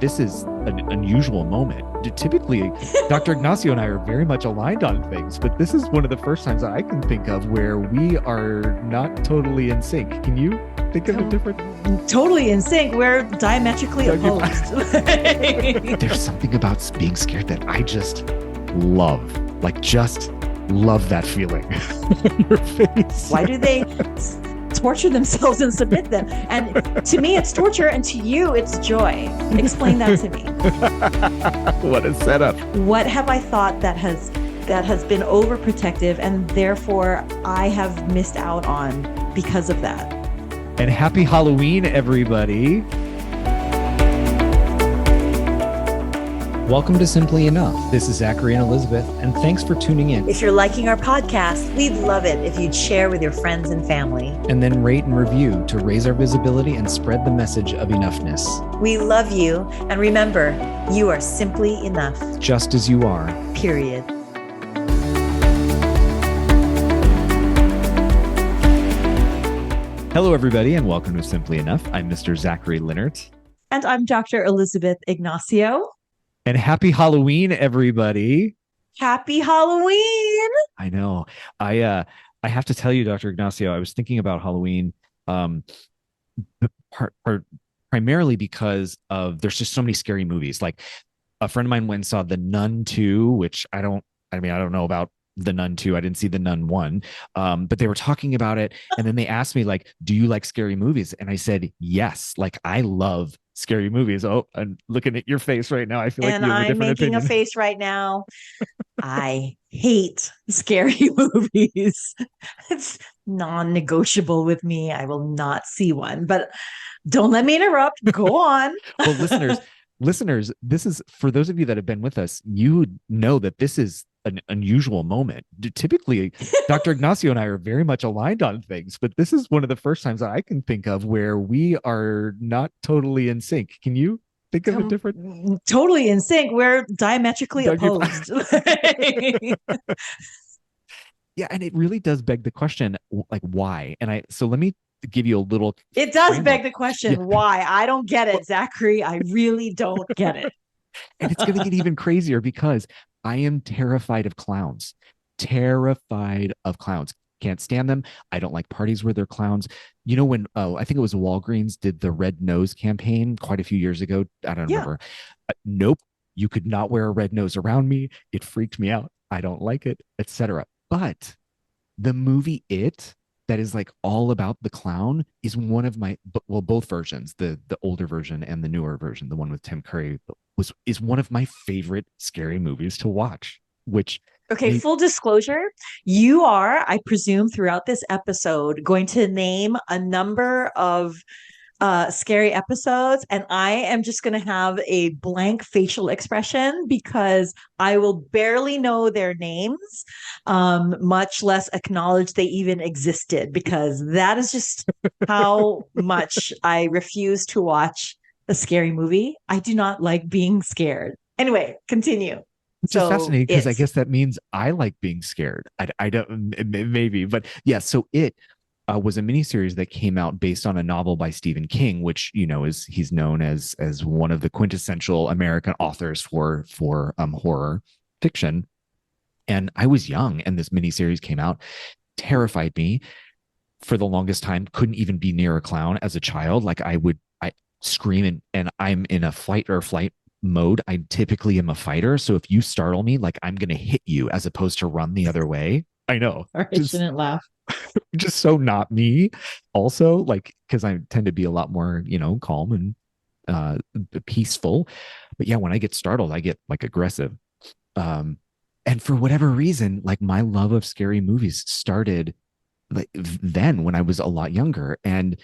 this is an unusual moment. Typically, Dr. Ignacio and I are very much aligned on things, but this is one of the first times that I can think of where we are not totally in sync. Can you think of a different? Totally in sync. We're diametrically opposed. There's something about being scared that I just love. Like, just love that feeling on your face. Why do they torture themselves and submit them? And to me, it's torture, and to you, it's joy. Explain that to me. What a setup. What have I thought that has been overprotective, and therefore I have missed out on because of that? And happy Halloween, everybody. Welcome to Simply Enough. This is Zachary and Elizabeth, and thanks for tuning in. If you're liking our podcast, we'd love it if you'd share with your friends and family. And then rate and review to raise our visibility and spread the message of enoughness. We love you, and remember, you are simply enough. Just as you are. Period. Hello, everybody, and welcome to Simply Enough. I'm Mr. Zachary Leonard. And I'm Dr. Elizabeth Ignacio. And happy Halloween, everybody. Happy Halloween. I know. I have to tell you, Dr. Ignacio, I was thinking about Halloween primarily because of there's just so many scary movies. Like a friend of mine went and saw The Nun 2, which I don't know about The Nun 2. I didn't see The Nun 1. But they were talking about it. And then they asked me, like, do you like scary movies? And I said, yes. Like, I love scary movies. Oh, I'm looking at your face right now. I feel like you have a different making opinion. A face right now. I hate scary movies. It's non-negotiable with me. I will not see one, but don't let me interrupt. Go on. Well, listeners, this is for those of you that have been with us, you know that this is an unusual moment. Typically, Dr. Ignacio and I are very much aligned on things, but this is one of the first times that I can think of where we are not totally in sync. Can you think of a different? Totally in sync. We're diametrically opposed. Yeah, and it really does beg the question, like, why? So let me give you a little. It does beg the question, why? I don't get it, Zachary. I really don't get it. And it's going to get even crazier because I am terrified of clowns. Terrified of clowns. Can't stand them. I don't like parties where they're clowns. You know, when I think it was Walgreens did the red nose campaign quite a few years ago. I don't remember. Nope. You could not wear a red nose around me. It freaked me out. I don't like it, etc. But the movie It, that is like all about the clown, is one of my, well, both versions, the older version and the newer version, the one with Tim Curry, is one of my favorite scary movies to watch. Full disclosure, you are, I presume, throughout this episode going to name a number of scary episodes, and I am just going to have a blank facial expression because I will barely know their names, much less acknowledge they even existed, because that is just how much I refuse to watch a scary movie. I do not like being scared. Anyway, continue. It's just fascinating because I guess that means I like being scared. I don't, maybe, but yeah. So It was a miniseries that came out based on a novel by Stephen King, which, you know, he's known as one of the quintessential American authors for horror fiction. And I was young, and this miniseries came out, terrified me for the longest time. Couldn't even be near a clown as a child. Like I scream, and I'm in a fight or flight mode. I typically am a fighter, so if you startle me, like, I'm gonna hit you as opposed to run the other way. I know. I shouldn't laugh. Just so not me. Also, like, because I tend to be a lot more, you know, calm and peaceful. But yeah, when I get startled, I get like aggressive. And for whatever reason, like, my love of scary movies started like then when I was a lot younger. And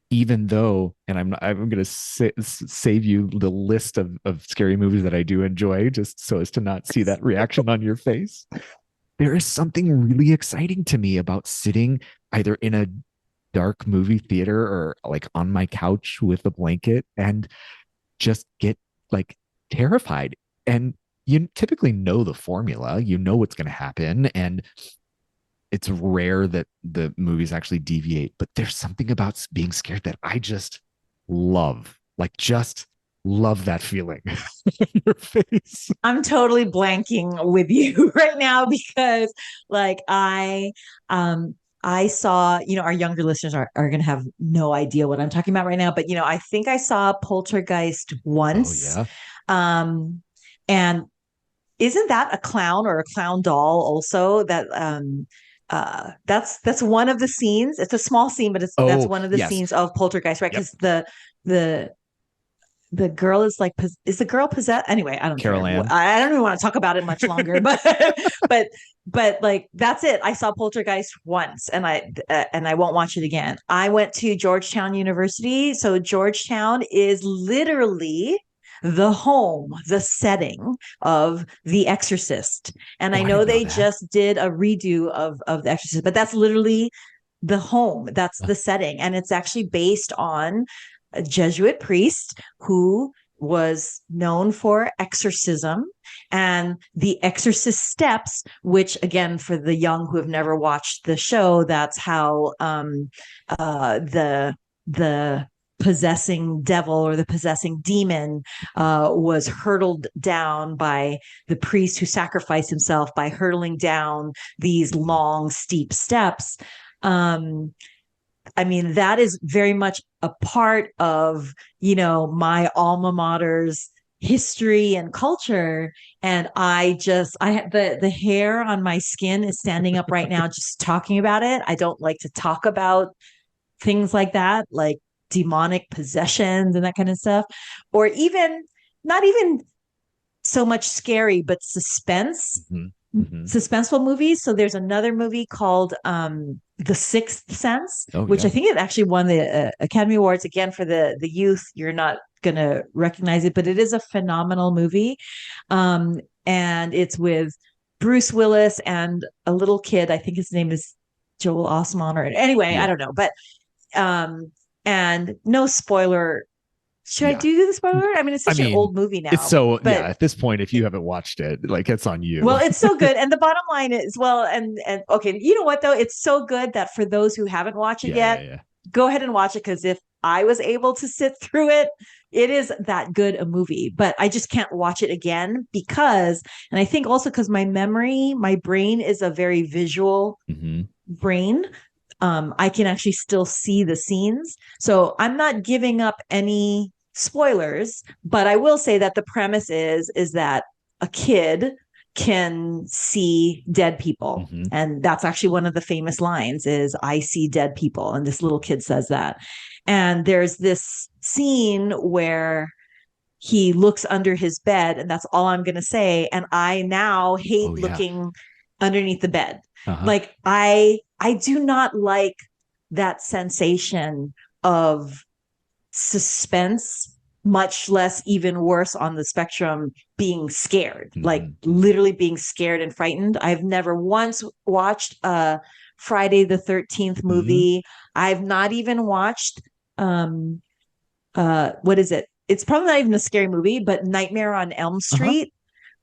even though, and I'm going to save you the list of scary movies that I do enjoy, just so as to not see that reaction on your face. There is something really exciting to me about sitting either in a dark movie theater or like on my couch with a blanket and just get like terrified. And you typically know the formula, you know what's going to happen. And it's rare that the movies actually deviate, but there's something about being scared that I just love. Like, just love that feeling on your face. I'm totally blanking with you right now because like I saw, our younger listeners are gonna have no idea what I'm talking about right now, but I think I saw Poltergeist Oh once. yeah. Um and isn't that a clown or a clown doll also that that's one of the scenes. It's a small scene, but that's Oh one of the yes. scenes of Poltergeist, right? Yep. Because the the girl is like, is the girl possessed? Anyway, I don't care. Carol Ann. I don't even want to talk about it much longer, but but like that's it. I saw Poltergeist once, and I won't watch it again. I went to Georgetown University, so Georgetown is literally the home, the setting of The Exorcist, and Oh, I I know didn't know they that. just did a redo of The Exorcist, but that's literally the home. That's the setting, and it's actually based on a Jesuit priest who was known for exorcism and the exorcist steps, which again, for the young who have never watched the show, that's how the possessing devil or the possessing demon was hurtled down by the priest who sacrificed himself by hurtling down these long steep steps. um I mean, that is very much a part of, my alma mater's history and culture. And I have the hair on my skin is standing up right now, just talking about it. I don't like to talk about things like that, like demonic possessions and that kind of stuff, or even not even so much scary, but suspense, Mm-hmm. Mm-hmm. suspenseful movies. So there's another movie called The Sixth Sense, Oh which yeah. I think it actually won the Academy Awards. Again, for the youth, you're not going to recognize it, but it is a phenomenal movie. And it's with Bruce Willis and a little kid. I think his name is Joel Osman, or anyway, I Yeah. don't know. But um, and no spoiler. Should I Yeah. do the spoiler? I mean, it's I such an mean, old movie it's now, so yeah. but At this point, if you haven't watched it, like it's on you. well, it's so good. And the bottom line is, well, and okay, you know what though? It's so good that for those who haven't watched it Yeah. Yeah. yet, Yeah. go ahead and watch it, because if I was able to sit through it, it is that good a movie. But I just can't watch it again because, and I think also because my brain is a very visual Mm-hmm. brain. I can actually still see the scenes. So I'm not giving up any spoilers, but I will say that the premise is that a kid can see dead people. Mm-hmm. And that's actually one of the famous lines is I see dead people. And this little kid says that. And there's this scene where he looks under his bed, and that's all I'm going to say. And I now hate Oh yeah. looking underneath the bed. Uh-huh. Like I do not like that sensation of suspense, much less, even worse on the spectrum, being scared, like Mm-hmm. literally being scared and frightened. I've never once watched a Friday the 13th Mm-hmm. movie. I've not even watched um what is it? It's probably not even a scary movie, but Nightmare on Elm Uh-huh. Street.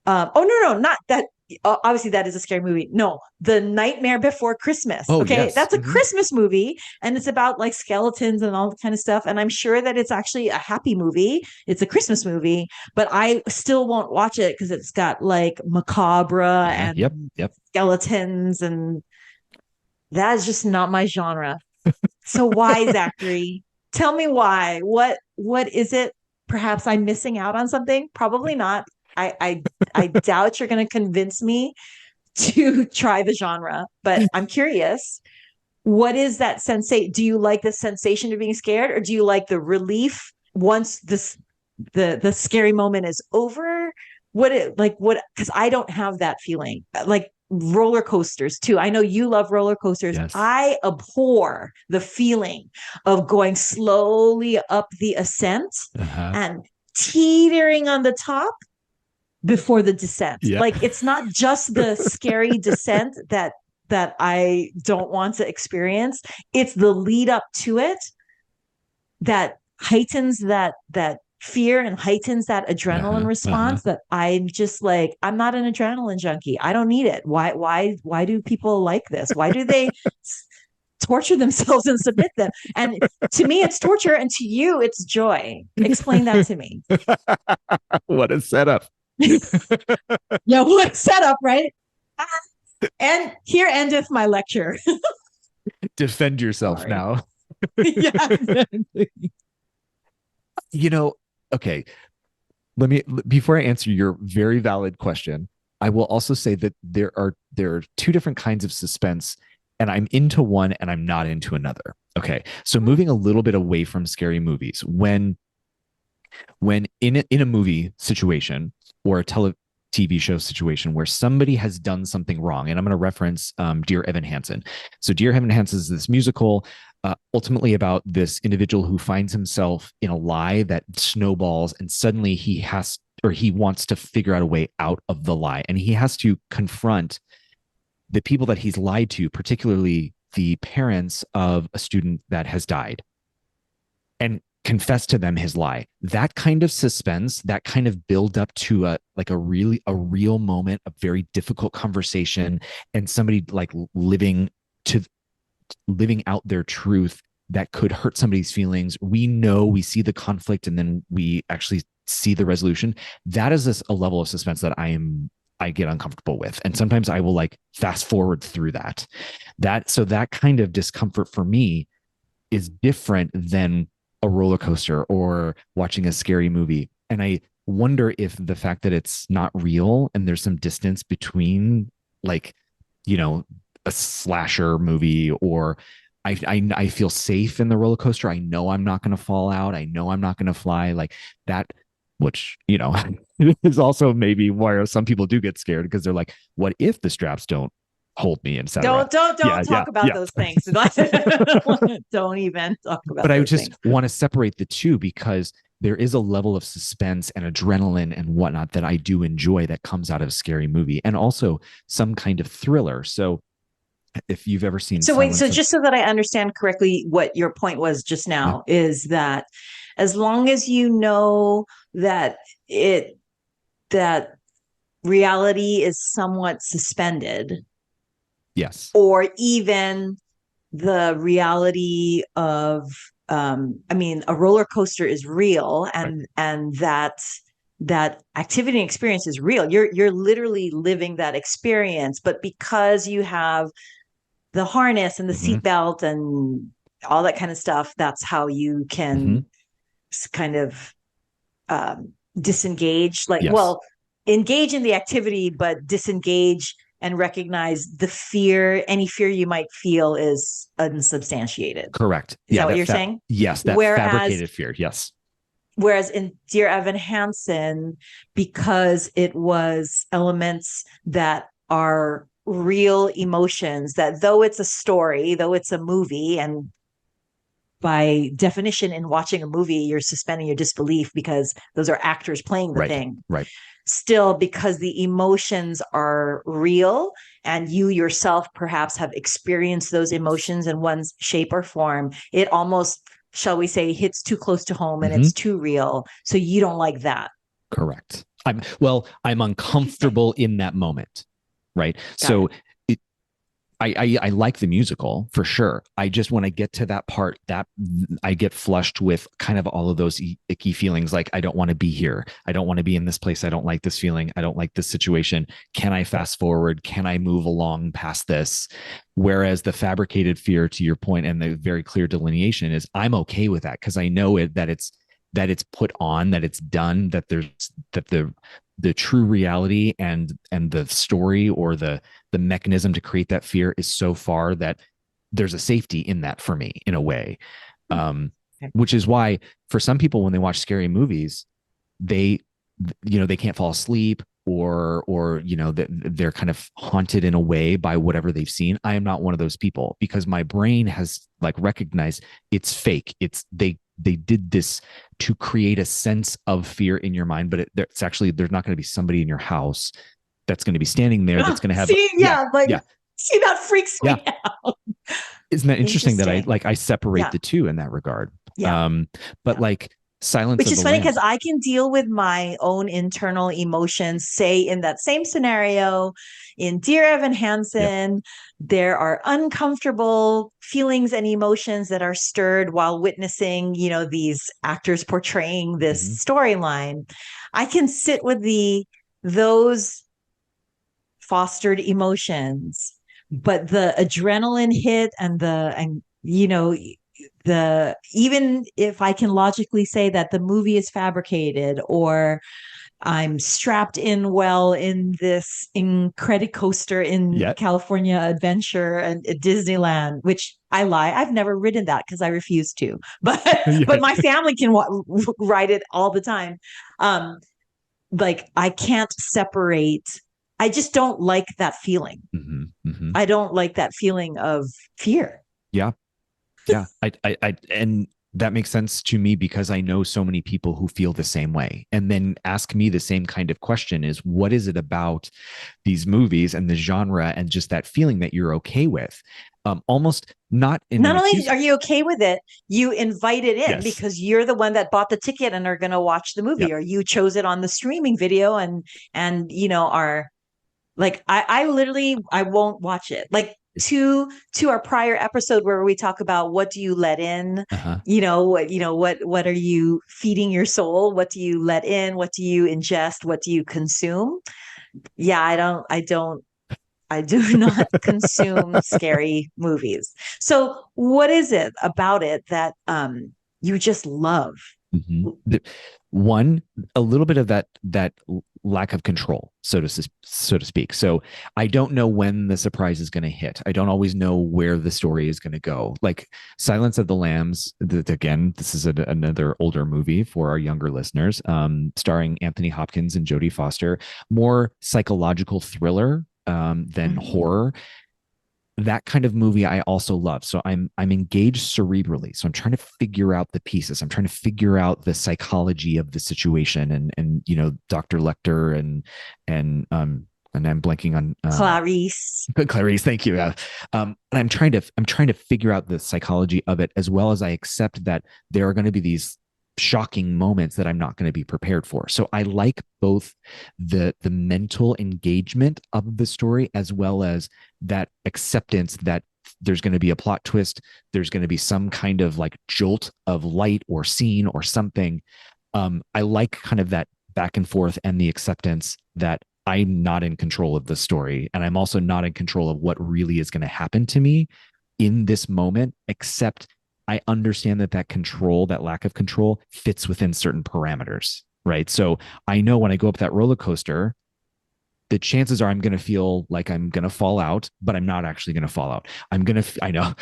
Oh no, not that. Obviously, that is a scary movie. No, The Nightmare Before Christmas. Oh Okay, yes. that's a Mm-hmm. Christmas movie, and it's about like skeletons and all that kind of stuff. And I'm sure that it's actually a happy movie. It's a Christmas movie, but I still won't watch it because it's got like macabre Uh-huh. Yep. and Yep. skeletons, and that is just not my genre. So why, Zachary? Tell me why. What is it? Perhaps I'm missing out on something. Probably not. I doubt you're going to convince me to try the genre, but I'm curious. What is that sensation? Do you like the sensation of being scared, or do you like the relief once the scary moment is over? What, because I don't have that feeling. Like roller coasters too. I know you love roller coasters. Yes. I abhor the feeling of going slowly up the ascent Uh-huh. and teetering on the top before the descent. Yeah. Like it's not just the scary descent that I don't want to experience. It's the lead up to it that heightens that fear and heightens that adrenaline Uh-huh. Uh-huh. response, that I'm just like, I'm not an adrenaline junkie. I don't need it. Why do people like this? Why do they torture themselves and submit them. And to me, it's torture, and to you, it's joy. Explain that to me. What a setup. Yeah, what a setup, right? And here endeth my lecture. Defend yourself Sorry. now. Yeah. You know, okay. Before I answer your very valid question, I will also say that there are two different kinds of suspense, and I'm into one and I'm not into another. Okay. So moving a little bit away from scary movies, when in a movie situation or a TV show situation where somebody has done something wrong, and I'm going to reference Dear Evan Hansen. So Dear Evan Hansen is this musical ultimately about this individual who finds himself in a lie that snowballs, and suddenly he wants to figure out a way out of the lie, and he has to confront the people that he's lied to, particularly the parents of a student that has died, and confess to them his lie. That kind of suspense, that kind of build up to a real moment, a very difficult conversation, and somebody like living out their truth that could hurt somebody's feelings. We see the conflict, and then we actually see the resolution. That is a level of suspense that I get uncomfortable with. And sometimes I will like fast forward through that. So that kind of discomfort for me is different than a roller coaster or watching a scary movie. And I wonder if the fact that it's not real and there's some distance between, like, you know, a slasher movie, or I feel safe in the roller coaster. I know I'm not going to fall out. I know I'm not going to fly like that, which, you know, is also maybe why some people do get scared, because they're like, what if the straps don't hold me, etc. Don't talk about those things. Don't even talk about. But I just want to separate the two, because there is a level of suspense and adrenaline and whatnot that I do enjoy that comes out of a scary movie, and also some kind of thriller. So if you've ever seen, so just so that I understand correctly, what your point was just now is that as long as you know that reality is somewhat suspended. Yes. Or even the reality of, a roller coaster is real, and that activity and experience is real. You're literally living that experience, but because you have the harness and the seatbelt and all that kind of stuff, that's how you can kind of disengage. Engage in the activity, but disengage and recognize the fear. Any fear you might feel is unsubstantiated. Correct. Is that what you're saying? Yes, that fabricated fear. Yes. Whereas in Dear Evan Hansen, because it was elements that are real emotions, that though it's a story, though it's a movie, and by definition, in watching a movie, you're suspending your disbelief because those are actors playing the thing. Right. Still, because the emotions are real and you yourself perhaps have experienced those emotions in one shape or form, it almost, shall we say, hits too close to home, and it's too real. So you don't like that. Correct. I'm uncomfortable in that moment. Right. So I like the musical for sure. I just, when I get to that part, that I get flushed with kind of all of those icky feelings. Like, I don't want to be here. I don't want to be in this place. I don't like this feeling. I don't like this situation. Can I fast forward? Can I move along past this? Whereas the fabricated fear, to your point, and the very clear delineation is, I'm okay with that, because I know that it's put on, that it's done, that the true reality and the story, or the mechanism to create that fear, is so far that there's a safety in that for me, in a way. Which is why for some people, when they watch scary movies, they can't fall asleep, or they're kind of haunted in a way by whatever they've seen. I am not one of those people, because my brain has like recognized it's fake. They did this to create a sense of fear in your mind, but it's actually, there's not going to be somebody in your house that's going to be standing there that's going to have. See, that freaks me out. Isn't that interesting that I separate the two in that regard? Yeah. But like, Silence Which of is the funny because Lambs. I can deal with my own internal emotions. Say in that same scenario, in Dear Evan Yep. Hansen, there are uncomfortable feelings and emotions that are stirred while witnessing, these actors portraying Hmm. this storyline. I can sit with those fostered emotions, but the adrenaline hit and the even if I can logically say that the movie is fabricated or I'm strapped in well in this Incredicoaster in Yeah. California Adventure and at Disneyland, which I lie. I've never ridden that because I refuse to, but Yeah. my family can ride it all the time. Um, like I can't separate. I just don't like that feeling. Hmm. Hmm. I don't like that feeling of fear. Yeah. Yeah. And that makes sense to me because I know so many people who feel the same way and then ask me the same kind of question is what is it about these movies and the genre and just that feeling that you're okay with? Almost not in Not an only accuse. are you okay with it, you invite it in Yes. because you're the one that bought the ticket and are going to watch the movie, Yep. or you chose it on the streaming video and are like I literally I won't watch it. Like to our prior episode where we talk about what do you let in, Uh-huh. what are you feeding your soul? What do you let in? What do you ingest? What do you consume? Yeah, I do not consume scary movies. So what is it about it that you just love? Mm-hmm. One, a little bit of that lack of control, so to speak. So I don't know when the surprise is going to hit. I don't always know where the story is going to go. Like Silence of the Lambs. Again, this is another older movie for our younger listeners, starring Anthony Hopkins and Jodie Foster. More psychological thriller than Mhm. horror. That kind of movie I also love. So I'm engaged cerebrally. So I'm trying to figure out the pieces. I'm trying to figure out the psychology of the situation and Dr. Lecter and I'm blanking on Clarice. Clarice, thank you. And I'm trying to figure out the psychology of it as well as I accept that there are going to be these shocking moments that I'm not going to be prepared for. So I like both the mental engagement of the story as well as that acceptance that there's going to be a plot twist, there's going to be some kind of like jolt of light or scene or something. I like kind of that back and forth and the acceptance that I'm not in control of the story. And I'm also not in control of what really is going to happen to me in this moment, except I understand that control, that lack of control, fits within certain parameters. Right. So I know when I go up that roller coaster, the chances are I'm going to feel like I'm going to fall out, but I'm not actually going to fall out. I know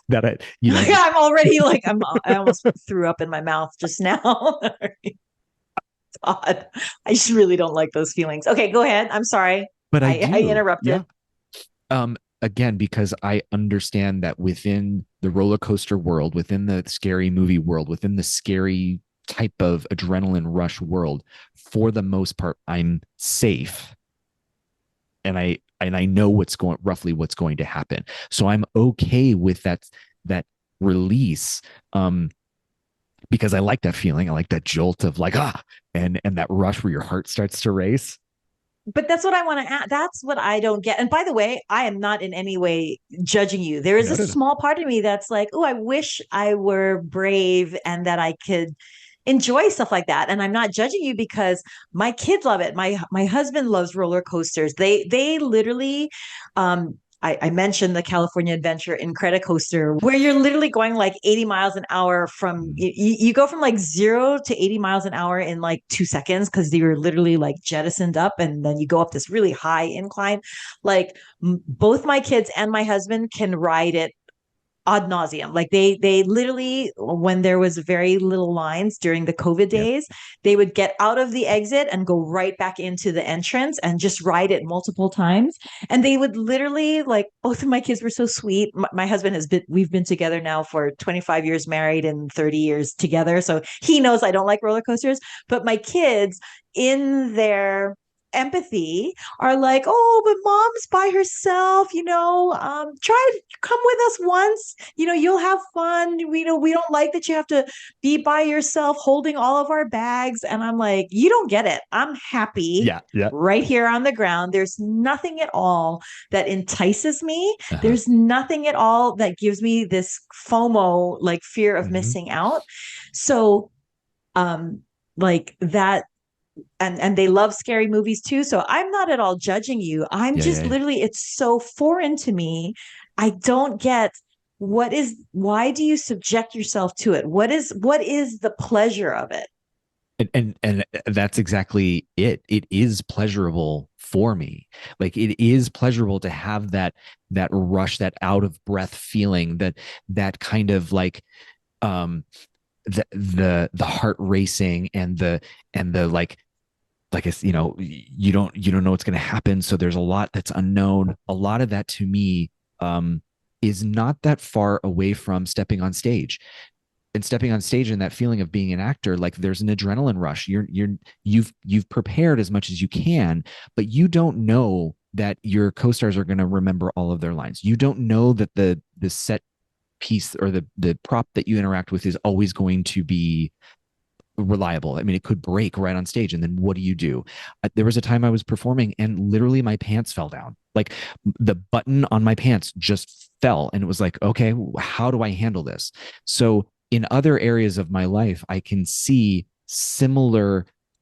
that, I'm already like I almost threw up in my mouth just now. God, I just really don't like those feelings. Okay, go ahead. I'm sorry. but I I do. Yeah. interrupted. Again, because I understand that within the roller coaster world, within the scary movie world, within the scary type of adrenaline rush world, for the most part, I'm safe, and I know roughly what's going to happen. So I'm okay with that release. Because I like that feeling. I like that jolt of like and that rush where your heart starts to race. But that's what I want to add. That's what I don't get. And by the way, I am not in any way judging you. There is No, a no, no. small part of me that's like, oh, I wish I were brave and that I could enjoy stuff like that. And I'm not judging you because my kids love it. My husband loves roller coasters. They literally I mentioned the California Adventure Incredicoaster, where you're literally going like 80 miles an hour from you go from like 0 to 80 miles an hour in like 2 seconds because you're literally like jettisoned up and then you go up this really high incline. Like both my kids and my husband can ride it ad nauseum. Like they literally, when there was very little lines during the COVID Yep. days, they would get out of the exit and go right back into the entrance and just ride it multiple times. And they would literally like both of my kids were so sweet. My husband has been we've been together now for 25 years married and 30 years together. So he knows I don't like roller coasters, but my kids in their empathy are like, oh, but mom's by herself, try to come with us once, you'll have fun. We don't like that you have to be by yourself holding all of our bags. And I'm like, you don't get it. I'm happy Yeah, yeah. right here on the ground. There's nothing at all that entices me. Uh-huh. There's nothing at all that gives me this FOMO, like fear of Mhm. missing out. So, like that, and they love scary movies too. So I'm not at all judging you. I'm Yeah, just yeah, yeah. literally, it's so foreign to me. I don't get why do you subject yourself to it? What is the pleasure of it? And that's exactly it. It is pleasurable for me. Like it is pleasurable to have that rush, that out of breath feeling, that kind of like um the heart racing and the like it's, you don't know what's going to happen, so there's a lot that's unknown. A lot of that to me is not that far away from stepping on stage. And stepping on stage and that feeling of being an actor, like there's an adrenaline rush. You've prepared as much as you can, but you don't know that your co-stars are going to remember all of their lines. You don't know that the set piece or the prop that you interact with is always going to be reliable. I mean, it could break right on stage. And then what do you do? There was a time I was performing and literally my pants fell down. Like the button on my pants just fell. And it was like, okay, how do I handle this? So in other areas of my life, I can see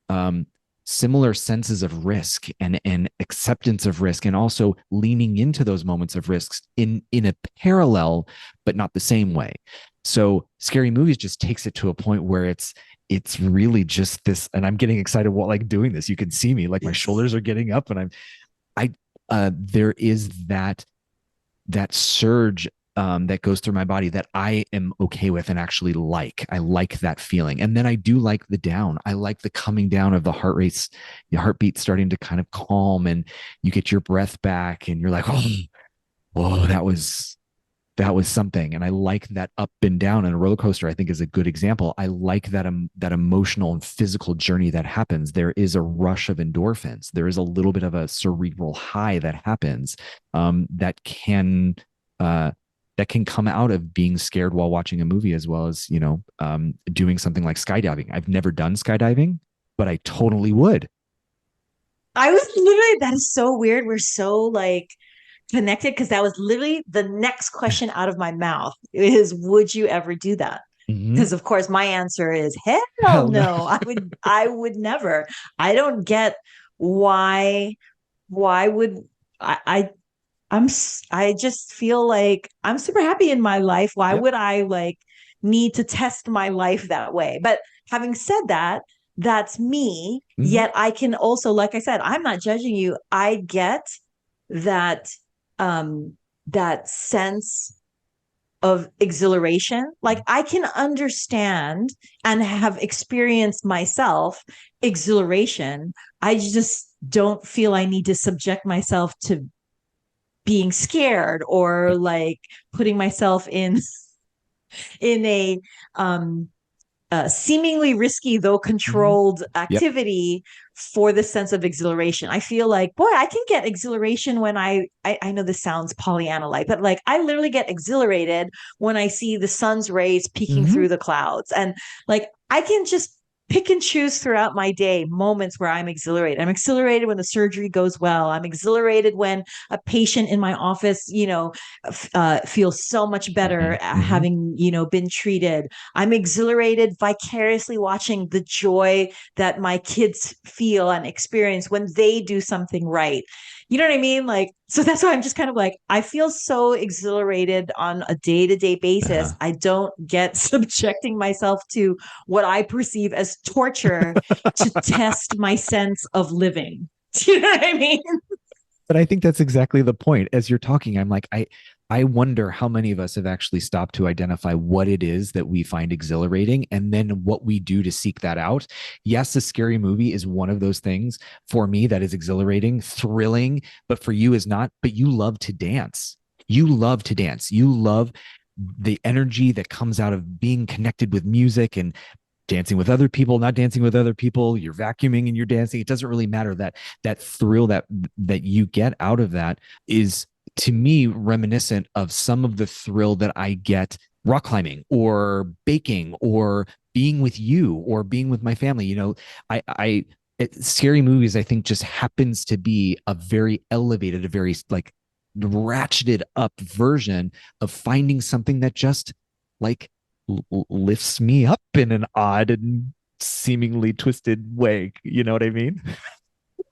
um, similar senses of risk and acceptance of risk, and also leaning into those moments of risks in a parallel, but not the same way. So scary movies just takes it to a point where it's really just this, and I'm getting excited while like doing this. You can see me, like my Yes. shoulders are getting up, and I there is that surge that goes through my body that I am okay with and actually like. I like that feeling, and then I do like the down. I like the coming down of the heart race, your heartbeat starting to kind of calm, and you get your breath back, and you're like, oh, whoa, that was something. And I like that up and down. And a roller coaster, I think, is a good example. I like that emotional and physical journey that happens. There is a rush of endorphins. There is a little bit of a cerebral high that happens, that can uh, that can come out of being scared while watching a movie, as well as doing something like skydiving. I've never done skydiving, but I totally would. I was literally, that is so weird. We're so like connected because that was literally the next question out of my mouth is, would you ever do that? Mm-hmm. Because of course my answer is hell Hell no. no. I would never. I don't get why would I I just feel like I'm super happy in my life. Why Yep. would I like need to test my life that way? But having said that, that's me. Mm-hmm. Yet I can also, like I said, I'm not judging you. I get that that sense of exhilaration. Like I can understand and have experienced myself exhilaration. I just don't feel I need to subject myself to being scared or Yep. like putting myself in a seemingly risky though Mm-hmm. controlled Yep. activity for the sense of exhilaration. I feel like, boy, I can get exhilaration when I know this sounds Pollyanna like, but like I literally get exhilarated when I see the sun's rays peeking Mm-hmm. through the clouds. And like I can just pick and choose throughout my day moments where I'm exhilarated. I'm exhilarated when the surgery goes well. I'm exhilarated when a patient in my office, feels so much Mm-hmm. better Mm-hmm. having, been treated. I'm exhilarated vicariously watching the joy that my kids feel and experience when they do something right. You know what I mean? Like, so that's why I'm just kind of like, I feel so exhilarated on a day to day basis. Uh-huh. I don't get subjecting myself to what I perceive as torture to test my sense of living. Do you know what I mean? But I think that's exactly the point. As you're talking, I'm like, I wonder how many of us have actually stopped to identify what it is that we find exhilarating and then what we do to seek that out. Yes, a scary movie is one of those things for me that is exhilarating, thrilling, but for you is not. But you love to dance. You love to dance. You love the energy that comes out of being connected with music and dancing with other people, not dancing with other people, you're vacuuming and you're dancing. It doesn't really matter. That thrill that you get out of that is, to me, reminiscent of some of the thrill that I get rock climbing or baking or being with you or being with my family. Scary movies, I think, just happens to be a very elevated, a very like ratcheted up version of finding something that just like lifts me up in an odd and seemingly twisted way. You know what I mean?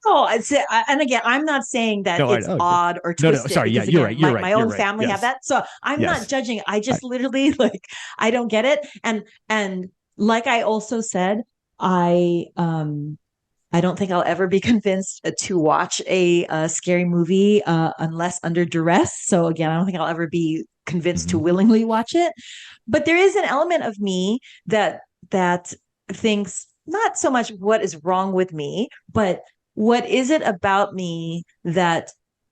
Oh, and again, I'm not saying that No, I it's know. odd or No. twisted Sorry. Yeah, because you're again, right. You're right. my You're own right. family have Yes. that. So I'm not Yes. judging. I I, just literally like I don't get it. And like I also said, I don't think I'll ever be convinced to watch a scary movie unless under duress. So again, I don't think I'll ever be convinced to Mhm. willingly watch it. But there is an element of me that thinks not so much what is wrong with me, but what is it about me that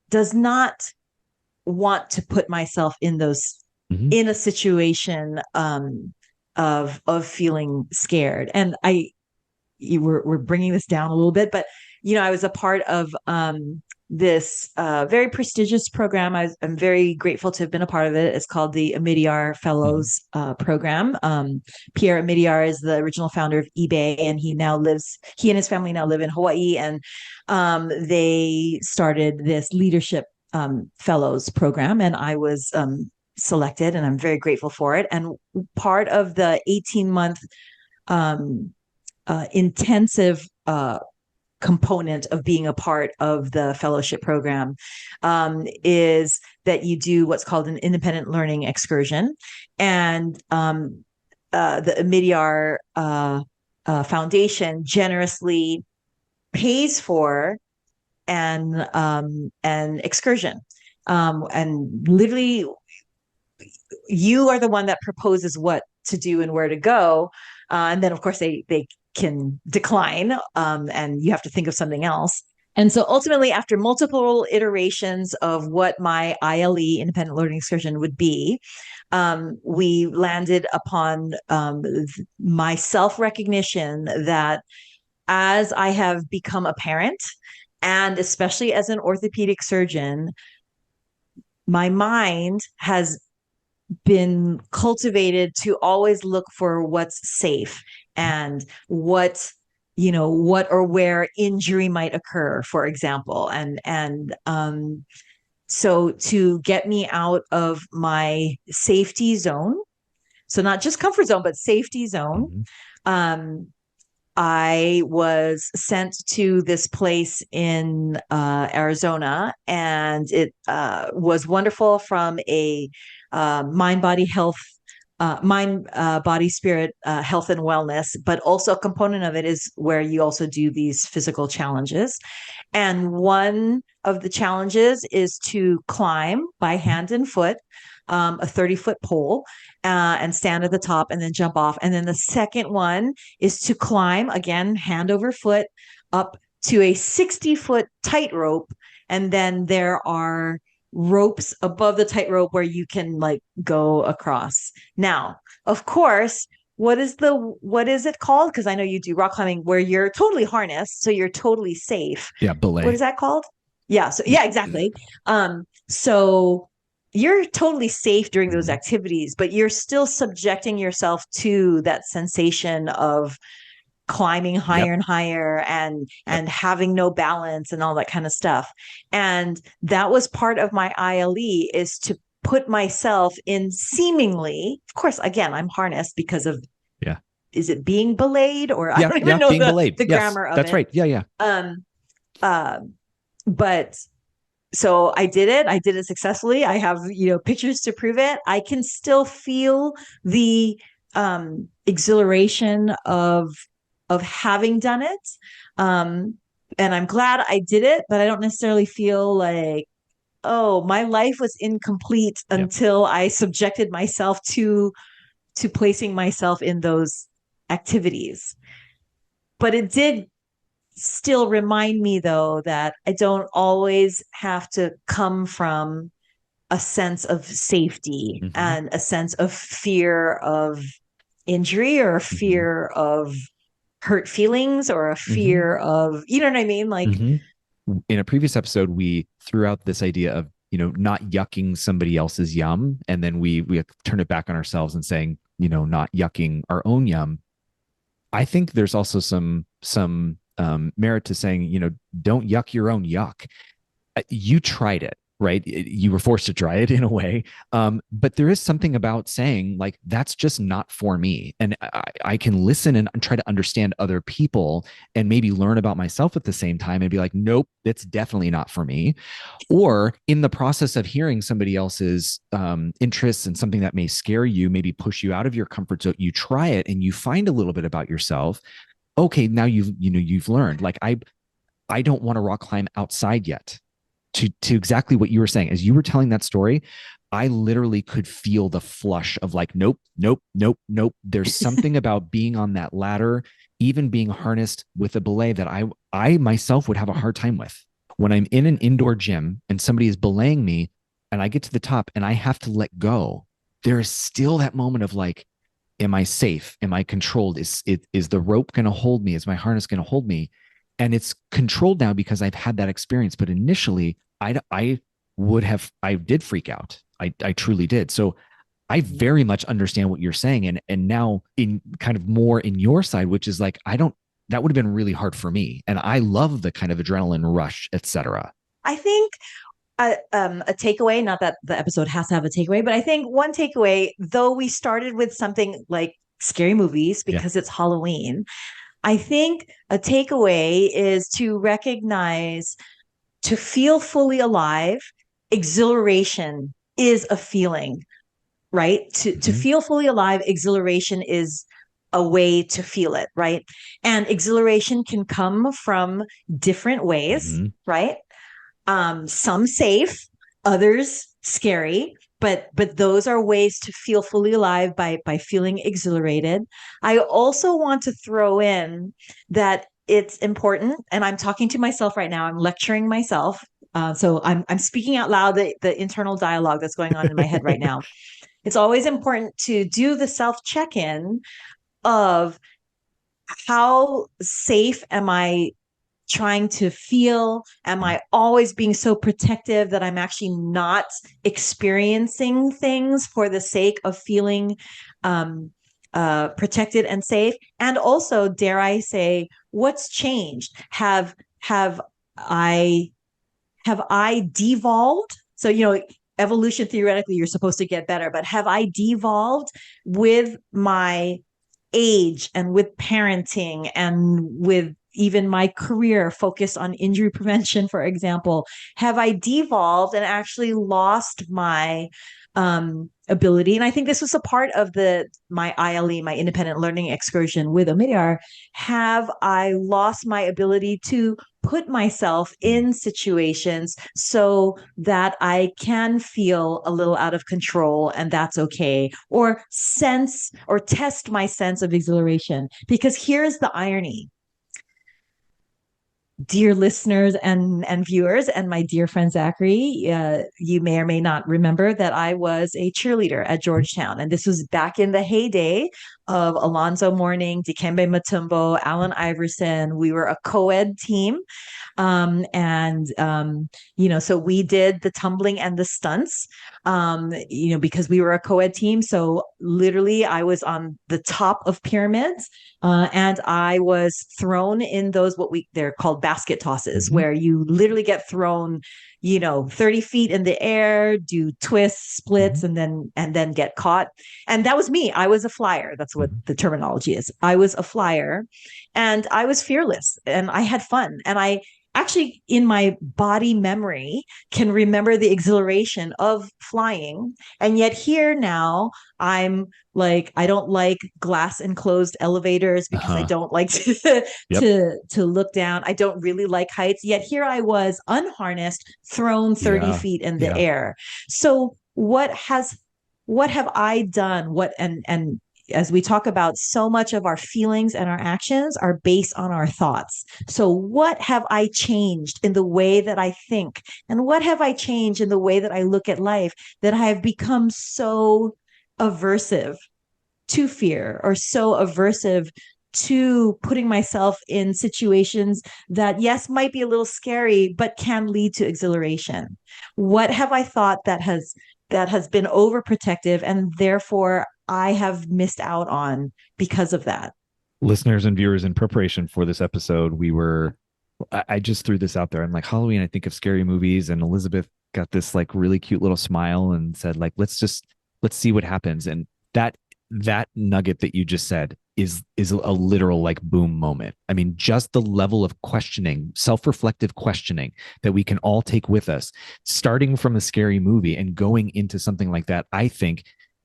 does not want to put myself in those Mhm. in a situation of feeling scared. And we're bringing this down a little bit, but I was a part of this very prestigious program. I'm very grateful to have been a part of it. It's called the Amidyar Mhm. Fellows program. Pierre Amidyar is the original founder of eBay, and he and his family now live in Hawaii, and they started this leadership fellows program, and I was selected, and I'm very grateful for it. And part of the 18-month um, intensive component of being a part of the fellowship program is that you do what's called an independent learning excursion. And the Amidyar Foundation generously pays for an excursion. And literally, you are the one that proposes what to do and where to go. And then, of course, they can decline, and you have to think of something else. And so ultimately, after multiple iterations of what my ILE, independent learning excursion, would be, we landed upon my self recognition that as I have become a parent, and especially as an orthopedic surgeon, my mind has been cultivated to always look for what's safe and what or where injury might occur, for example. And so to get me out of my safety zone, so not just comfort zone but safety zone, Mhm. um I was sent to this place in Arizona, and it was wonderful from a mind, body, health, body, spirit, health, and wellness. But also a component of it is where you also do these physical challenges. And one of the challenges is to climb by hand and foot a 30-foot pole and stand at the top and then jump off. And then the second one is to climb, again, hand over foot, up to a 60-foot tightrope. And then there are ropes above the tightrope where you can like go across. Now, of course, what is it called? Because I know you do rock climbing where you're totally harnessed, so you're totally safe. Yeah, What belay. is that called? Yeah, so yeah, exactly. So you're totally safe during those Mhm. activities, but you're still subjecting yourself to that sensation of climbing higher Yep. and higher Yep. and having no balance and all that kind of stuff. And that was part of my ILE, is to put myself in seemingly, of course, again, I'm harnessed because of, Yeah. is it being belayed, or I Yeah. don't even Yeah. know Being the belayed. the Yes, grammar of that's it. right. Yeah. Yeah. Um uh but so I did it. I did it successfully. I have, pictures to prove it. I can still feel the exhilaration of having done it. Um, and I'm glad I did it, but I don't necessarily feel like, oh, my life was incomplete Yep. until I subjected myself to placing myself in those activities. But it did still remind me, though, that I don't always have to come from a sense of safety Mhm. and a sense of fear of injury or a Mm-hmm. fear of hurt feelings or a Mm-hmm. fear of, you know what I mean? Like, Mm-hmm. In a previous episode, we threw out this idea of, not yucking somebody else's yum, and then we turn it back on ourselves and saying, not yucking our own yum. I think there's also some merit to saying, don't yuck your own yuck. You tried it, right? You were forced to try it in a way. But there is something about saying, like, that's just not for me. And I can listen and try to understand other people and maybe learn about myself at the same time and be like, nope, that's definitely not for me. Or in the process of hearing somebody else's interests and something that may scare you, maybe push you out of your comfort zone, you try it and you find a little bit about yourself. Okay, now you've learned. Like I don't want to rock climb outside yet. To exactly what you were saying, as you were telling that story, I literally could feel the flush of like, nope, nope, nope, nope. There's something about being on that ladder, even being harnessed with a belay, that I myself would have a hard time with. When I'm in an indoor gym and somebody is belaying me and I get to the top and I have to let go, there is still that moment of like, am I safe? Am I controlled? Is the rope going to hold me? Is my harness going to hold me? And it's controlled now because I've had that experience. But initially, I did freak out. I truly did. So I very much understand what you're saying, and now in kind of more in your side, which is like, I don't. That would have been really hard for me, and I love the kind of adrenaline rush, etc. I think a takeaway, not that the episode has to have a takeaway, but I think one takeaway, though we started with something like scary movies Yeah. because it's Halloween, I think a takeaway is to recognize, to feel fully alive, exhilaration is a feeling, right? To Mm-hmm. feel fully alive, exhilaration is a way to feel it, right? And exhilaration can come from different ways, Mm-hmm. right? Some safe, others scary, but those are ways to feel fully alive by feeling exhilarated. I also want to throw in that it's important, and I'm talking to myself right now. I'm lecturing myself. So I'm speaking out loud the internal dialogue that's going on in my head right now. It's always important to do the self check in of how safe am I trying to feel? Am I always being so protective that I'm actually not experiencing things for the sake of feeling protected and safe? And also, dare I say, what's changed? Have I have I devolved? So, evolution theoretically, you're supposed to get better, but have I devolved with my age and with parenting and with even my career focused on injury prevention, for example? Have I devolved and actually lost my ability? And I think this was a part of my ILE, my independent learning excursion with Omidyar. Have I lost my ability to put myself in situations so that I can feel a little out of control, and that's okay, or sense or test my sense of exhilaration? Because here's the irony, dear listeners and viewers, and my dear friend Zachary, you may or may not remember that I was a cheerleader at Georgetown, and this was back in the heyday of Alonzo Mourning, Dikembe Mutombo, Allen Iverson. We were a co-ed team, and so we did the tumbling and the stunts, because we were a co-ed team. So literally, I was on the top of pyramids. And I was thrown in those, they're called basket tosses, Mm-hmm. where you literally get thrown, 30 feet in the air, do twists, splits, Mm-hmm. and then get caught. And that was me. I was a flyer. That's what Mm-hmm. the terminology is. I was a flyer, and I was fearless, and I had fun. And I actually, in my body memory, can remember the exhilaration of flying. And yet here now, I'm like, I don't like glass enclosed elevators because I Uh-huh. don't like to Yep. to look down. I don't really like heights. Yet here I was, unharnessed, thrown 30 Yeah. feet in the Yeah. air. So what have I done? What and as we talk about, so much of our feelings and our actions are based on our thoughts. So what have I changed in the way that I think? And what have I changed in the way that I look at life, that I have become so aversive to fear or so aversive to putting myself in situations that, yes, might be a little scary, but can lead to exhilaration? What have I thought that has been overprotective and therefore I have missed out on because of that? Listeners and viewers, in preparation for this episode, I just threw this out there. I'm like, Halloween, I think of scary movies, and Elizabeth got this like really cute little smile and said, like, let's see what happens. And that nugget that you just said is a literal like boom moment. I mean, just the level of questioning, self-reflective questioning that we can all take with us, starting from a scary movie and going into something like that, I think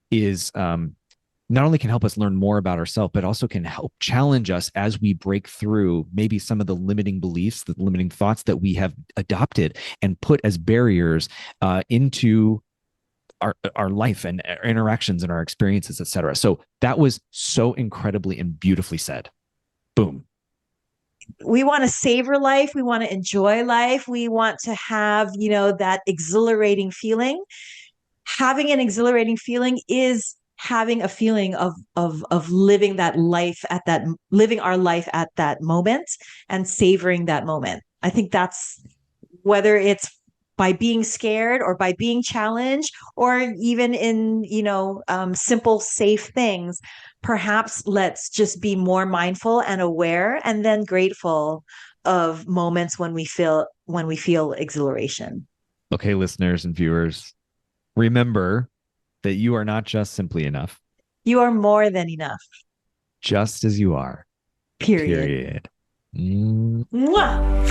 is not only can help us learn more about ourselves, but also can help challenge us as we break through maybe some of the limiting beliefs, the limiting thoughts that we have adopted and put as barriers into our life and our interactions and our experiences, etc. So that was so incredibly and beautifully said. Boom. We want to savor life. We want to enjoy life. We want to have, that exhilarating feeling. Having an exhilarating feeling is having a feeling of living that life at that living our life at that moment and savoring that moment. I think that's, whether it's by being scared or by being challenged or even in simple safe things, perhaps let's just be more mindful and aware and then grateful of moments when we feel exhilaration. Okay, listeners and viewers, remember that you are not just simply enough, You are more than enough. just as you are. Period. Period. Mm. Mwah!